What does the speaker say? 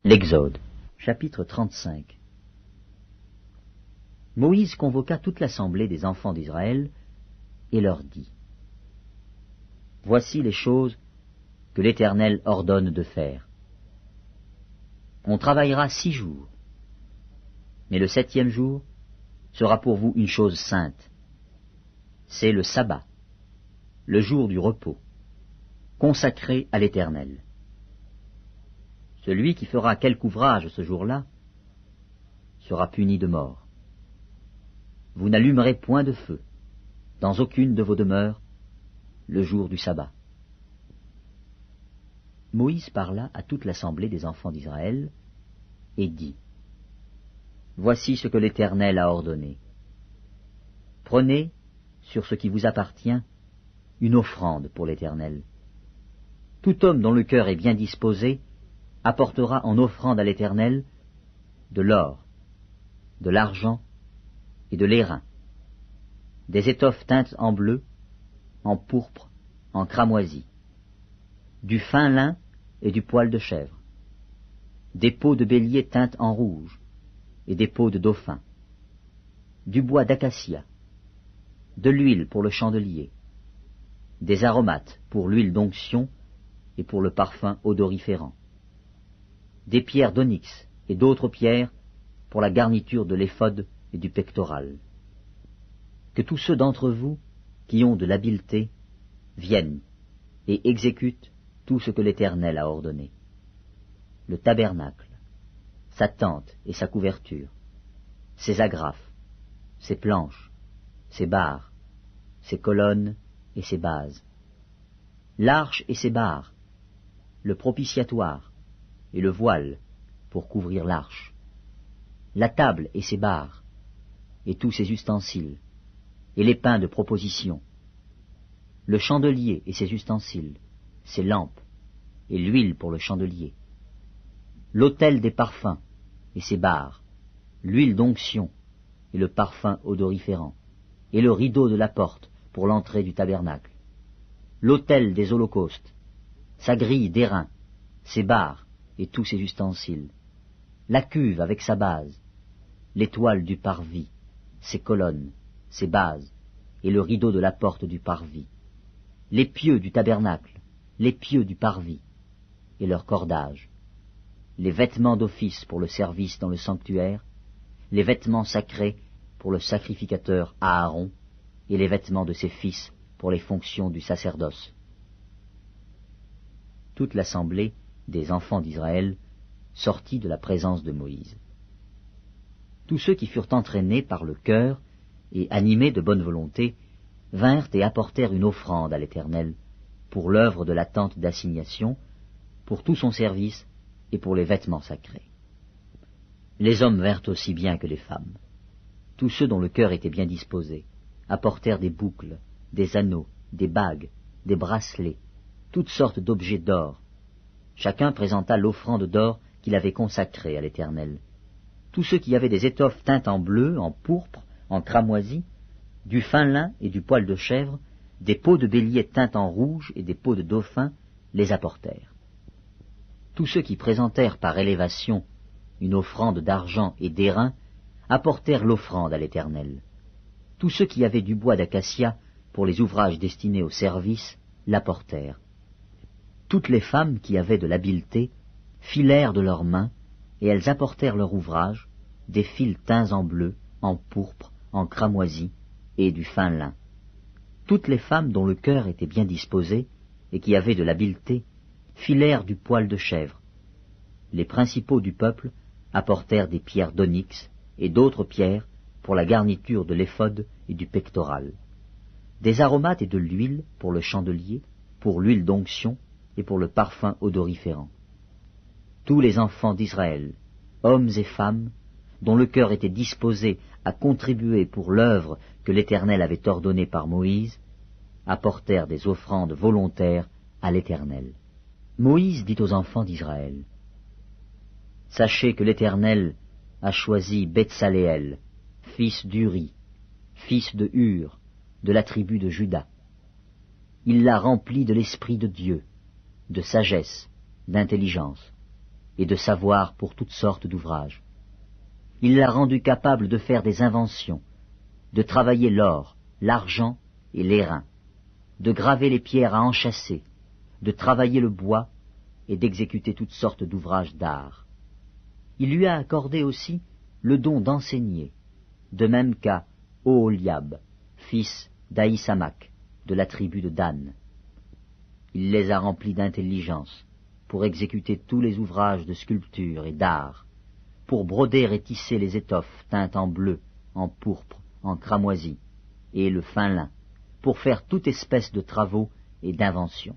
L'Exode, chapitre 35. Moïse convoqua toute l'assemblée des enfants d'Israël et leur dit : Voici les choses que l'Éternel ordonne de faire. On travaillera 6 jours, mais le 7e jour sera pour vous une chose sainte. C'est le sabbat, le jour du repos, consacré à l'Éternel. Celui qui fera quelque ouvrage ce jour-là sera puni de mort. Vous n'allumerez point de feu dans aucune de vos demeures le jour du sabbat. Moïse parla à toute l'assemblée des enfants d'Israël et dit : Voici ce que l'Éternel a ordonné. Prenez, sur ce qui vous appartient, une offrande pour l'Éternel. Tout homme dont le cœur est bien disposé apportera en offrande à l'Éternel de l'or, de l'argent et de l'airain, des étoffes teintes en bleu, en pourpre, en cramoisi, du fin lin et du poil de chèvre, des peaux de bélier teintes en rouge et des peaux de dauphin, du bois d'acacia, de l'huile pour le chandelier, des aromates pour l'huile d'onction et pour le parfum odoriférant, des pierres d'onyx et d'autres pierres pour la garniture de l'éphod et du pectoral. Que tous ceux d'entre vous qui ont de l'habileté viennent et exécutent tout ce que l'Éternel a ordonné. Le tabernacle, sa tente et sa couverture, ses agrafes, ses planches, ses barres, ses colonnes et ses bases, l'arche et ses barres, le propitiatoire et le voile pour couvrir l'arche, la table et ses barres, et tous ses ustensiles, et les pains de proposition, le chandelier et ses ustensiles, ses lampes, et l'huile pour le chandelier, l'autel des parfums et ses barres, l'huile d'onction et le parfum odoriférant, et le rideau de la porte pour l'entrée du tabernacle, l'autel des holocaustes, sa grille d'airain, ses barres et tous ses ustensiles, la cuve avec sa base, l'étoile du parvis, ses colonnes, ses bases, et le rideau de la porte du parvis, les pieux du tabernacle, les pieux du parvis, et leur cordage, les vêtements d'office pour le service dans le sanctuaire, les vêtements sacrés pour le sacrificateur Aaron, et les vêtements de ses fils pour les fonctions du sacerdoce. Toute l'assemblée des enfants d'Israël sortit de la présence de Moïse. Tous ceux qui furent entraînés par le cœur et animés de bonne volonté vinrent et apportèrent une offrande à l'Éternel pour l'œuvre de la tente d'assignation, pour tout son service et pour les vêtements sacrés. Les hommes vinrent aussi bien que les femmes. Tous ceux dont le cœur était bien disposé apportèrent des boucles, des anneaux, des bagues, des bracelets, toutes sortes d'objets d'or. Chacun présenta l'offrande d'or qu'il avait consacrée à l'Éternel. Tous ceux qui avaient des étoffes teintes en bleu, en pourpre, en cramoisi, du fin lin et du poil de chèvre, des peaux de bélier teintes en rouge et des peaux de dauphin, les apportèrent. Tous ceux qui présentèrent par élévation une offrande d'argent et d'airain apportèrent l'offrande à l'Éternel. Tous ceux qui avaient du bois d'acacia pour les ouvrages destinés au service l'apportèrent. Toutes les femmes qui avaient de l'habileté filèrent de leurs mains, et elles apportèrent leur ouvrage, des fils teints en bleu, en pourpre, en cramoisi, et du fin lin. Toutes les femmes dont le cœur était bien disposé, et qui avaient de l'habileté, filèrent du poil de chèvre. Les principaux du peuple apportèrent des pierres d'onyx, et d'autres pierres pour la garniture de l'éphod et du pectoral, des aromates et de l'huile pour le chandelier, pour l'huile d'onction, et pour le parfum odoriférant. Tous les enfants d'Israël, hommes et femmes, dont le cœur était disposé à contribuer pour l'œuvre que l'Éternel avait ordonnée par Moïse, apportèrent des offrandes volontaires à l'Éternel. Moïse dit aux enfants d'Israël : Sachez que l'Éternel a choisi Betsaléel, fils d'Uri, fils de Hur, de la tribu de Juda. Il l'a rempli de l'Esprit de Dieu, de sagesse, d'intelligence, et de savoir pour toutes sortes d'ouvrages. Il l'a rendu capable de faire des inventions, de travailler l'or, l'argent et l'airain, de graver les pierres à enchâsser, de travailler le bois et d'exécuter toutes sortes d'ouvrages d'art. Il lui a accordé aussi le don d'enseigner, de même qu'à Oholiab, fils d'Ahisamak, de la tribu de Dan. Il les a remplis d'intelligence pour exécuter tous les ouvrages de sculpture et d'art, pour broder et tisser les étoffes teintes en bleu, en pourpre, en cramoisi, et le fin lin, pour faire toute espèce de travaux et d'inventions.